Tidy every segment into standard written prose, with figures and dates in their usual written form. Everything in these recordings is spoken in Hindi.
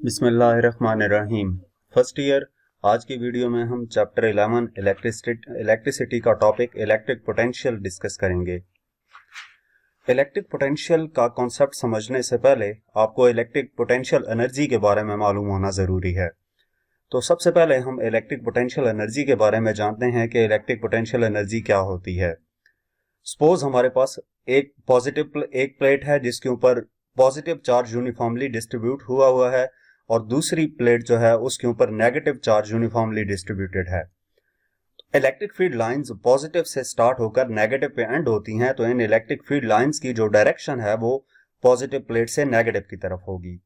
बिस्मिल्लाहिर्रहमानिर्रहीम। First year. आज की वीडियो में हम चैप्टर 11 इलेक्ट्रिसिटी का टॉपिक इलेक्ट्रिक पोटेंशियल डिस्कस करेंगे। इलेक्ट्रिक पोटेंशियल का कॉन्सेप्ट समझने से पहले आपको इलेक्ट्रिक पोटेंशियल एनर्जी के बारे में मालूम होना ज़रूरी है। तो सबसे पहले हम इलेक्ट्रिक पोटेंशियल एनर्जी के बारे में जानते हैं कि इलेक्ट्रिक पोटेंशियल एनर्जी क्या होती है। सपोज हमारे पास एक प्लेट है जिसके ऊपर पॉजिटिव चार्ज यूनिफॉर्मली डिस्ट्रीब्यूट हुआ है और दूसरी प्लेट जो है उसके ऊपर नेगेटिव चार्ज यूनिफॉर्मली डिस्ट्रीब्यूटेड है। इलेक्ट्रिक फील्ड लाइंस पॉजिटिव से स्टार्ट होकर नेगेटिव पे एंड होती हैं, तो इन इलेक्ट्रिक फील्ड लाइंस की जो डायरेक्शन है वो पॉजिटिव प्लेट से नेगेटिव की तरफ होगी।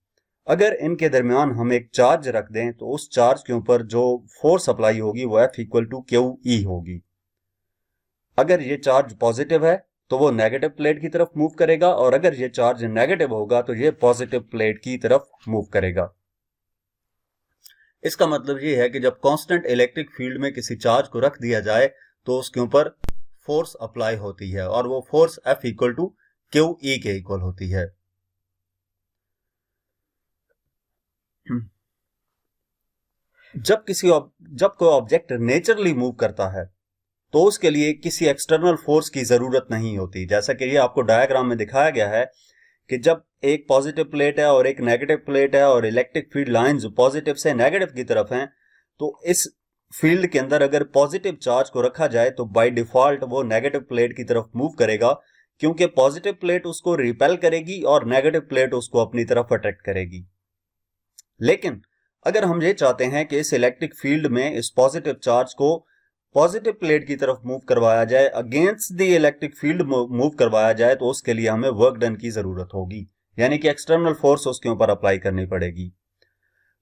अगर इनके दरमियान हम एक चार्ज रख दें तो उस चार्ज के ऊपर जो फोर्स अप्लाई होगी वो F=QE होगी। अगर ये चार्ज पॉजिटिव है तो वो नेगेटिव प्लेट की तरफ मूव करेगा और अगर ये चार्ज नेगेटिव होगा तो ये पॉजिटिव प्लेट की तरफ मूव करेगा। इसका मतलब ये है कि जब कांस्टेंट इलेक्ट्रिक फील्ड में किसी चार्ज को रख दिया जाए तो उसके ऊपर फोर्स अप्लाई होती है और वो फोर्स F=QE के इक्वल होती है। जब कोई ऑब्जेक्ट नेचुरली मूव करता है तो उसके लिए किसी एक्सटर्नल फोर्स की जरूरत नहीं होती। जैसा कि ये आपको डायग्राम में दिखाया गया है कि जब एक पॉजिटिव प्लेट है और एक नेगेटिव प्लेट है और इलेक्ट्रिक फील्ड लाइंस पॉजिटिव से नेगेटिव की तरफ हैं, तो इस फील्ड के अंदर अगर पॉजिटिव चार्ज को रखा जाए तो बाय डिफॉल्ट वो नेगेटिव प्लेट की तरफ मूव करेगा, क्योंकि पॉजिटिव प्लेट उसको रिपेल करेगी और नेगेटिव प्लेट उसको अपनी तरफ अट्रैक्ट करेगी। लेकिन अगर हम ये चाहते हैं कि इस इलेक्ट्रिक फील्ड में इस पॉजिटिव चार्ज को पॉजिटिव प्लेट की तरफ मूव करवाया जाए, against the electric field move करवाया जाए, तो उसके लिए हमें वर्क डन की जरूरत होगी, यानी कि एक्सटर्नल फोर्स उसके ऊपर अप्लाई करनी पड़ेगी।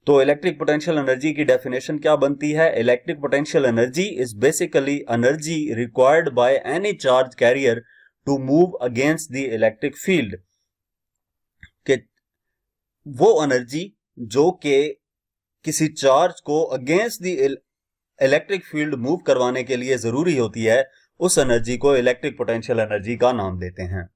तो इलेक्ट्रिक पोटेंशियल एनर्जी की डेफिनेशन क्या बनती है? Electric potential energy is basically energy required by any charge carrier to move against the electric field. के वो एनर्जी जो कि किसी चार्ज को against the electric field move करवाने के लिए जरूरी होती है, उस एनर्जी को इलेक्ट्रिक पोटेंशियल एनर्जी का नाम देते हैं।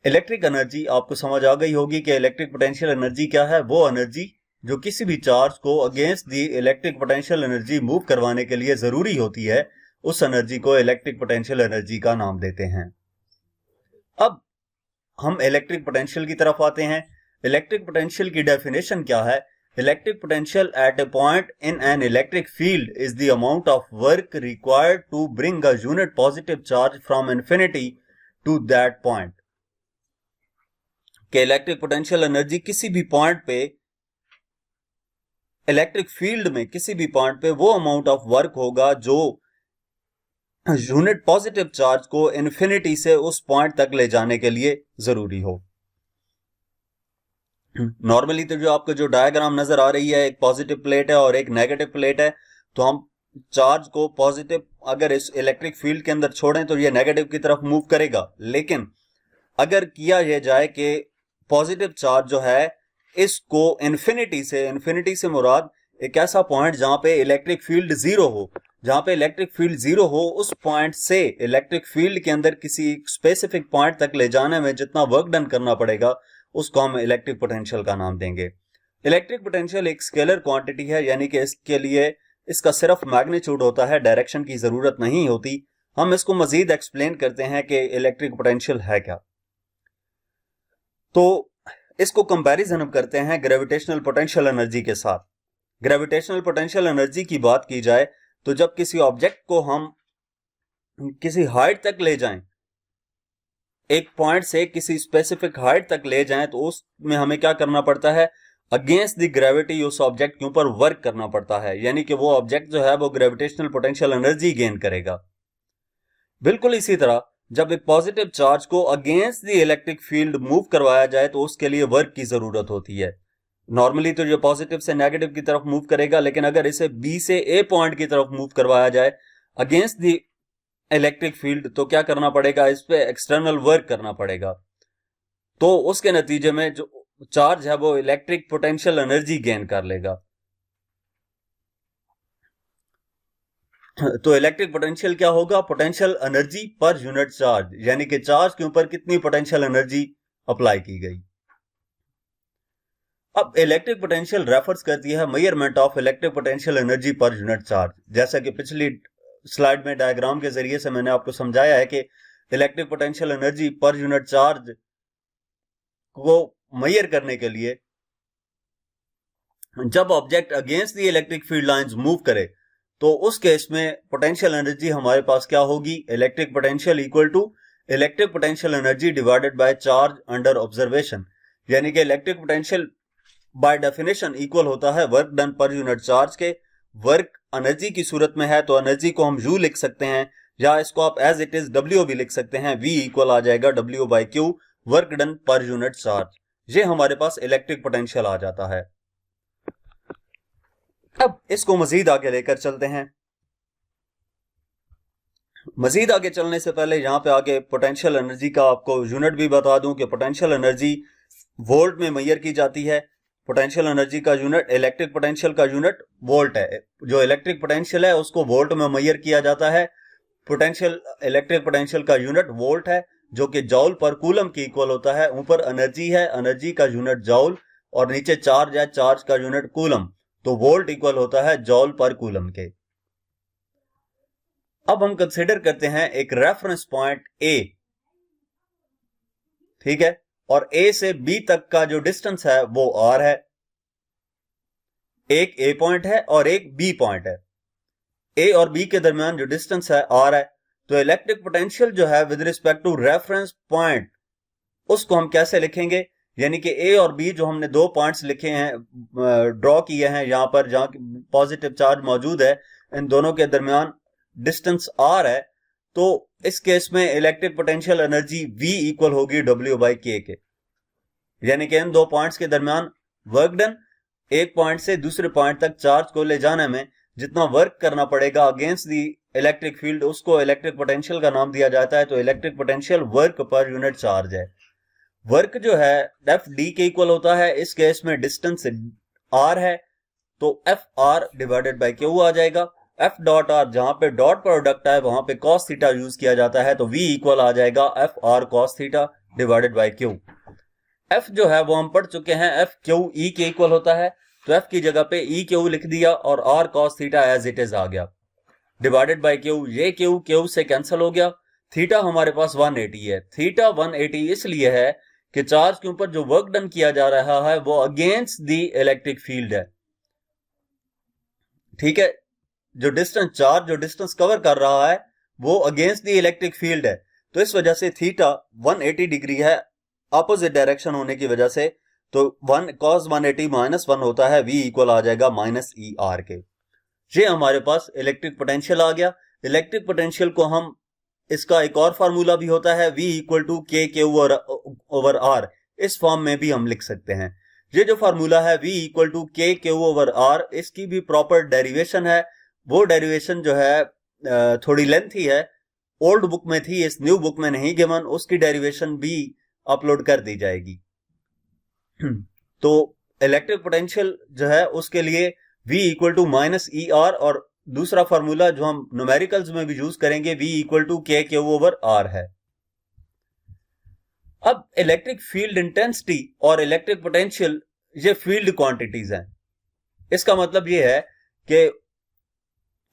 इलेक्ट्रिक एनर्जी आपको समझ आ गई होगी कि इलेक्ट्रिक पोटेंशियल एनर्जी क्या है। वो एनर्जी जो किसी भी चार्ज को against the electric potential energy move करवाने के लिए जरूरी होती है, उस एनर्जी को इलेक्ट्रिक पोटेंशियल एनर्जी का नाम देते हैं। अब हम इलेक्ट्रिक पोटेंशियल की तरफ आते हैं। इलेक्ट्रिक पोटेंशियल की डेफिनेशन क्या है? Electric potential at a point in an electric field is the amount of work required to bring a unit positive charge from infinity to that point. कि इलेक्ट्रिक पोटेंशियल एनर्जी किसी भी पॉइंट पे, इलेक्ट्रिक फील्ड में किसी भी पॉइंट पे वो अमाउंट ऑफ वर्क होगा जो यूनिट पॉजिटिव चार्ज को इन्फिनिटी से उस पॉइंट तक ले जाने के लिए जरूरी हो। नॉर्मली तो जो आपको जो डायग्राम नजर आ रही है, एक पॉजिटिव प्लेट है और एक नेगेटिव प्लेट है, तो हम चार्ज को पॉजिटिव अगर इस इलेक्ट्रिक फील्ड के अंदर छोड़ें तो ये नेगेटिव की तरफ मूव करेगा। लेकिन अगर किया यह जाए कि पॉजिटिव चार्ज जो है इसको इन्फिनिटी से मुराद एक ऐसा पॉइंट जहां पे इलेक्ट्रिक फील्ड जीरो हो, जहां पे इलेक्ट्रिक फील्ड जीरो हो, उस पॉइंट से इलेक्ट्रिक फील्ड के अंदर किसी स्पेसिफिक पॉइंट तक ले जाने में जितना वर्क डन करना पड़ेगा उसको हम इलेक्ट्रिक पोटेंशियल का नाम देंगे। इलेक्ट्रिक पोटेंशियल एक स्केलर क्वांटिटी है, यानी कि इसके लिए इसका सिर्फ मैग्नीट्यूड होता है, डायरेक्शन की जरूरत नहीं होती। हम इसको मजीद एक्सप्लेन करते हैं कि इलेक्ट्रिक पोटेंशियल है क्या। तो इसको कंपैरिजन हम करते हैं ग्रेविटेशनल पोटेंशियल एनर्जी के साथ। ग्रेविटेशनल पोटेंशियल एनर्जी की बात की जाए तो जब किसी ऑब्जेक्ट को हम किसी हाइट तक ले जाएं, एक पॉइंट से किसी स्पेसिफिक हाइट तक ले जाएं, तो उसमें हमें क्या करना पड़ता है? अगेंस्ट द ग्रेविटी उस ऑब्जेक्ट के ऊपर वर्क करना पड़ता है, यानी कि वो ऑब्जेक्ट जो है वो ग्रेविटेशनल पोटेंशियल एनर्जी गेन करेगा। बिल्कुल इसी तरह जब एक पॉजिटिव चार्ज को against the electric field move करवाया जाए तो उसके लिए वर्क की जरूरत होती है। नॉर्मली तो ये पॉजिटिव से नेगेटिव की तरफ मूव करेगा, लेकिन अगर इसे बी से ए पॉइंट की तरफ मूव करवाया जाए अगेंस्ट द इलेक्ट्रिक फील्ड, तो क्या करना पड़ेगा? इस पे एक्सटर्नल वर्क करना पड़ेगा। तो उसके नतीजे में जो चार्ज है वो इलेक्ट्रिक पोटेंशियल एनर्जी गेन कर लेगा। तो इलेक्ट्रिक पोटेंशियल क्या होगा? पोटेंशियल एनर्जी पर यूनिट चार्ज, यानी कि चार्ज के ऊपर कितनी पोटेंशियल एनर्जी अप्लाई की गई। अब इलेक्ट्रिक पोटेंशियल रेफर्स करती है measurement of electric potential energy पर यूनिट चार्ज। जैसा कि पिछली स्लाइड में डायग्राम के जरिए से मैंने आपको समझाया है कि इलेक्ट्रिक पोटेंशियल एनर्जी पर यूनिट चार्ज को मेजर करने के लिए जब object against the electric field lines move करे तो उस केस में पोटेंशियल एनर्जी हमारे पास क्या होगी, electric potential equal to electric potential energy divided by charge under observation. यानी कि electric potential by definition equal होता है वर्क डन पर यूनिट चार्ज के। वर्क एनर्जी की सूरत में है तो एनर्जी को हम U लिख सकते हैं, या इसको आप एज इट इज W भी लिख सकते हैं। V इक्वल आ जाएगा W by Q, work done पर यूनिट चार्ज। ये हमारे पास इलेक्ट्रिक पोटेंशियल आ जाता है। अब इसको मजीद आगे लेकर चलते हैं। मजीद आगे चलने से पहले यहां पे आगे पोटेंशियल एनर्जी का आपको यूनिट भी बता दूं कि पोटेंशियल एनर्जी वोल्ट में मेजर की जाती है। पोटेंशियल एनर्जी का यूनिट, इलेक्ट्रिक पोटेंशियल का यूनिट वोल्ट है। जो इलेक्ट्रिक पोटेंशियल है उसको वोल्ट में मेजर किया जाता है। इलेक्ट्रिक पोटेंशियल का यूनिट वोल्ट है, जो कि जॉल पर कूलम की इक्वल होता है। ऊपर एनर्जी है, एनर्जी का यूनिट जॉल, और नीचे चार्ज है, चार्ज का यूनिट कूलम। तो वोल्ट इक्वल होता है जॉल पर कूलम के। अब हम कंसीडर करते हैं एक रेफरेंस पॉइंट ए, ठीक है, और ए से बी तक का जो डिस्टेंस है वो आर है। एक ए पॉइंट है और एक बी पॉइंट है। ए और बी के दरमियान जो डिस्टेंस है आर है। तो इलेक्ट्रिक पोटेंशियल जो है with respect to reference point, उसको हम कैसे लिखेंगे, यानी कि ए और बी जो हमने दो पॉइंट्स लिखे हैं, ड्रॉ किए हैं यहां पर, जहां पॉजिटिव चार्ज मौजूद है, इन दोनों के दरमियान डिस्टेंस आर है। तो इस केस में electric potential energy V equal होगी W बाई K के। यानी कि इन दो पॉइंट्स के दरमियान वर्क डन, एक पॉइंट से दूसरे पॉइंट तक चार्ज को ले जाने में जितना वर्क करना पड़ेगा अगेंस्ट दी इलेक्ट्रिक फील्ड, उसको इलेक्ट्रिक पोटेंशियल का नाम दिया जाता है। तो इलेक्ट्रिक पोटेंशियल वर्क पर यूनिट चार्ज है। वर्क जो है एफ डी के इक्वल होता है। इस केस में डिस्टेंस आर है तो F R divided by Q आ जाएगा। एफ डॉट आर, जहां पे डॉट प्रोडक्ट है वहां पे कॉस थीटा यूज किया जाता है, तो V इक्वल आ जाएगा F R cos theta divided by Q. F जो है वो हम पढ़ चुके हैं, एफ क्यू ई के इक्वल होता है। तो एफ की जगह पे ई क्यू लिख दिया और R cos theta as it is आ गया, डिवाइडेड बाई क्यू। ये क्यू क्यू से कैंसिल हो गया। थीटा हमारे पास 180 है। थीटा 180 इसलिए है कि चार्ज के ऊपर जो वर्क डन किया जा रहा है वो अगेंस्ट दी इलेक्ट्रिक फील्ड है, ठीक है। जो डिस्टेंस कवर कर रहा है वो अगेंस्ट दी इलेक्ट्रिक फील्ड है। तो इस वजह से थीटा 180 डिग्री है, ऑपोजिट डायरेक्शन होने की वजह से। तो 1 cos 180 -1 होता है, V इक्वल आ जाएगा -ER के। ये हमारे पास इलेक्ट्रिक पोटेंशियल आ गया। इलेक्ट्रिक पोटेंशियल को हम, इसका एक और फार्मूला भी होता है, V equal to KQ over R। इस फॉर्म में भी हम लिख सकते हैं। ये जो फार्मूला है V equal to KQ over R, इसकी भी प्रॉपर डेरिवेशन है। वो डेरिवेशन जो है थोड़ी लेंथी है, ओल्ड बुक में थी, इस न्यू बुक में नहीं गिवन। उसकी डेरिवेशन भी अपलोड कर दी जाएगी। तो इलेक्ट्रिक पोटेंशियल जो है उसके लिए V इक्वल टू -ER, और दूसरा फार्मूला जो हम न्यूमेरिकल्स में भी यूज करेंगे, V equal to KQ over R है। अब इलेक्ट्रिक फील्ड इंटेंसिटी और इलेक्ट्रिक पोटेंशियल ये फील्ड क्वांटिटीज हैं। इसका मतलब ये है कि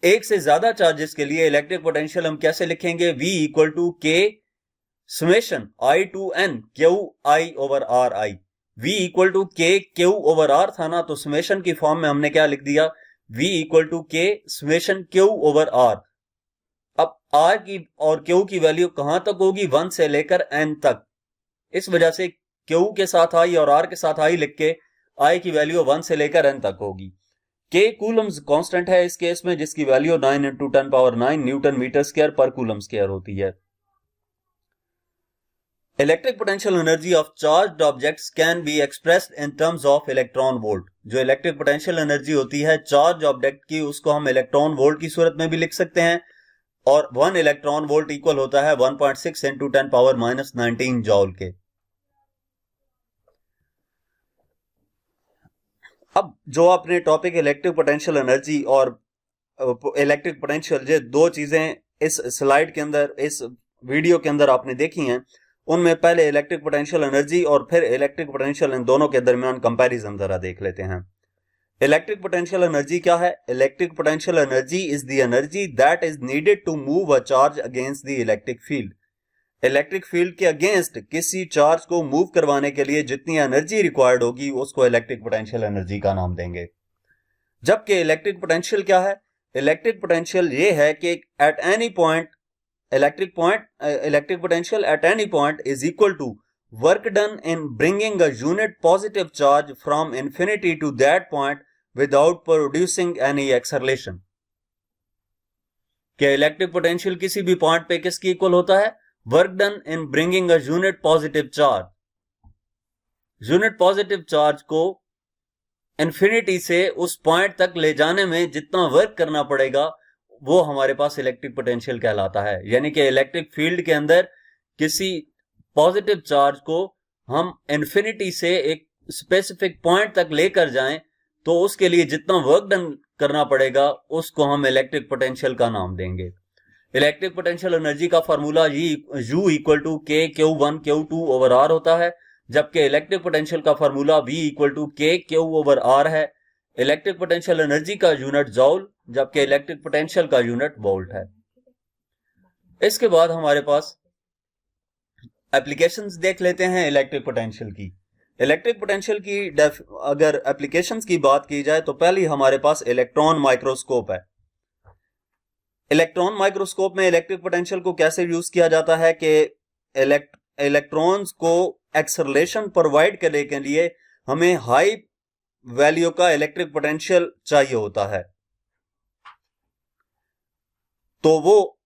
एक से ज्यादा चार्जेस के लिए इलेक्ट्रिक पोटेंशियल हम कैसे लिखेंगे, V equal to K summation I to N Q I over R I। V equal to K Q over R था ना, तो समेशन की फॉर्म में हमने क्या लिख दिया, V equal to K summation Q over R। अब R की और Q की वैल्यू कहां तक होगी, 1 से लेकर N तक। इस वजह से Q के साथ I और R के साथ I लिख के I की वैल्यू 1 से लेकर N तक होगी। K कूलम्स कांस्टेंट है इस केस में, जिसकी वैल्यू 9 × 10⁻9 न्यूटन मीटर स्क्वायर पर कूलम स्क्वायर होती है। Electric potential energy of charged objects can be expressed in terms of electron volt. जो इलेक्ट्रिक पोटेंशियल एनर्जी होती है चार्ज ऑब्जेक्ट की, उसको हम इलेक्ट्रॉन वोल्ट की सूरत में भी लिख सकते हैं। और 1 इलेक्ट्रॉन वोल्ट इक्वल होता है 1.6 × 10⁻19 जॉल के। अब जो आपने टॉपिक इलेक्ट्रिक पोटेंशियल एनर्जी और इलेक्ट्रिक पोटेंशियल, ये दो चीजें इस स्लाइड के अंदर, इस वीडियो के अंदर आपने देखी हैं, उनमें पहले इलेक्ट्रिक पोटेंशियल एनर्जी और फिर इलेक्ट्रिक पोटेंशियल, इन दोनों के दरमियान कंपैरिजन जरा देख लेते हैं। इलेक्ट्रिक पोटेंशियल एनर्जी क्या है? Electric potential energy is the energy that is needed to move a charge against the electric field. Electric field के अगेंस्ट किसी चार्ज को मूव करवाने के लिए जितनी एनर्जी रिक्वायर्ड होगी उसको इलेक्ट्रिक पोटेंशियल एनर्जी का नाम देंगे। जबकि इलेक्ट्रिक पोटेंशियल क्या है? इलेक्ट्रिक पोटेंशियल ये है कि at any point electric potential at any point is equal to work done in bringing a unit positive charge from infinity to that point without producing any acceleration. क्या इलेक्ट्रिक पोटेंशियल किसी भी पॉइंट पे किसकी इक्वल होता है? Work done in bringing a unit positive charge. Unit positive charge को इंफिनिटी से उस पॉइंट तक ले जाने में जितना वर्क करना पड़ेगा वो हमारे पास इलेक्ट्रिक पोटेंशियल कहलाता है। यानी कि इलेक्ट्रिक फील्ड के अंदर किसी पॉजिटिव चार्ज को हम इंफिनिटी से एक स्पेसिफिक पॉइंट तक लेकर जाएं तो उसके लिए जितना वर्क डन करना पड़ेगा उसको हम इलेक्ट्रिक पोटेंशियल का नाम देंगे। इलेक्ट्रिक पोटेंशियल एनर्जी का formula U equal to K Q1 Q2 over R होता है, जबकि इलेक्ट्रिक पोटेंशियल का formula V equal to K Q over R है। इलेक्ट्रिक पोटेंशियल एनर्जी का यूनिट जॉल, जबकि इलेक्ट्रिक पोटेंशियल का यूनिट वोल्ट है। इसके बाद हमारे पास एप्लीकेशंस देख लेते हैं इलेक्ट्रिक पोटेंशियल की। इलेक्ट्रिक पोटेंशियल की अगर एप्लीकेशंस की बात की जाए तो पहली हमारे पास इलेक्ट्रॉन माइक्रोस्कोप है। इलेक्ट्रॉन माइक्रोस्कोप में इलेक्ट्रिक पोटेंशियल को कैसे यूज किया जाता है कि इलेक्ट्रॉन्स को एक्सेलरेशन प्रोवाइड करने के लिए हमें हाई वैल्यू का इलेक्ट्रिक पोटेंशियल चाहिए होता है, तो वो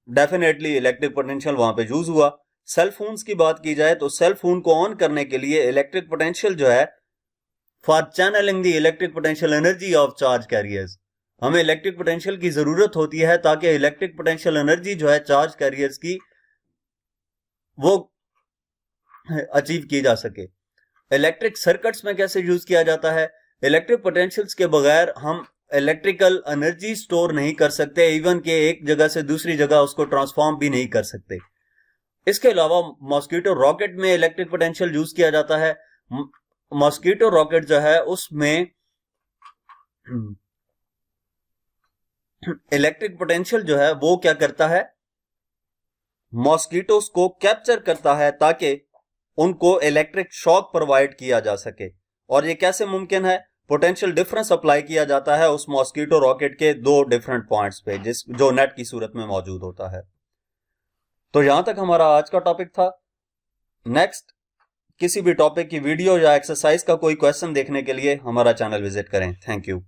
डेफिनेटली इलेक्ट्रिक पोटेंशियल वहां पे यूज हुआ। सेल फोन्स की बात की जाए तो सेल फोन को ऑन करने के लिए इलेक्ट्रिक पोटेंशियल जो है for channeling the electric potential energy of charge carriers, हमें इलेक्ट्रिक पोटेंशियल की जरूरत होती है ताकि इलेक्ट्रिक पोटेंशियल एनर्जी जो है चार्ज कैरियर्स की वो अचीव की जा सके। इलेक्ट्रिक सर्किट्स में कैसे यूज किया जाता है? इलेक्ट्रिक पोटेंशियल्स के बगैर हम इलेक्ट्रिकल एनर्जी स्टोर नहीं कर सकते, इवन के एक जगह से दूसरी जगह उसको ट्रांसफॉर्म भी नहीं कर सकते। इसके अलावा मॉस्किटो रॉकेट में इलेक्ट्रिक पोटेंशियल यूज किया जाता है। मॉस्किटो रॉकेट जो है उसमें इलेक्ट्रिक पोटेंशियल जो है वो क्या करता है? मॉस्किटोस को कैप्चर करता है ताकि उनको इलेक्ट्रिक शॉक प्रोवाइड किया जा सके। और ये कैसे मुमकिन है? पोटेंशियल डिफरेंस अप्लाई किया जाता है उस मॉस्किटो रॉकेट के दो डिफरेंट पॉइंट्स पे जो नेट की सूरत में मौजूद होता है। तो यहां तक हमारा आज का टॉपिक था। नेक्स्ट किसी भी टॉपिक की वीडियो या एक्सरसाइज का कोई क्वेश्चन देखने के लिए हमारा चैनल विजिट करें। Thank you.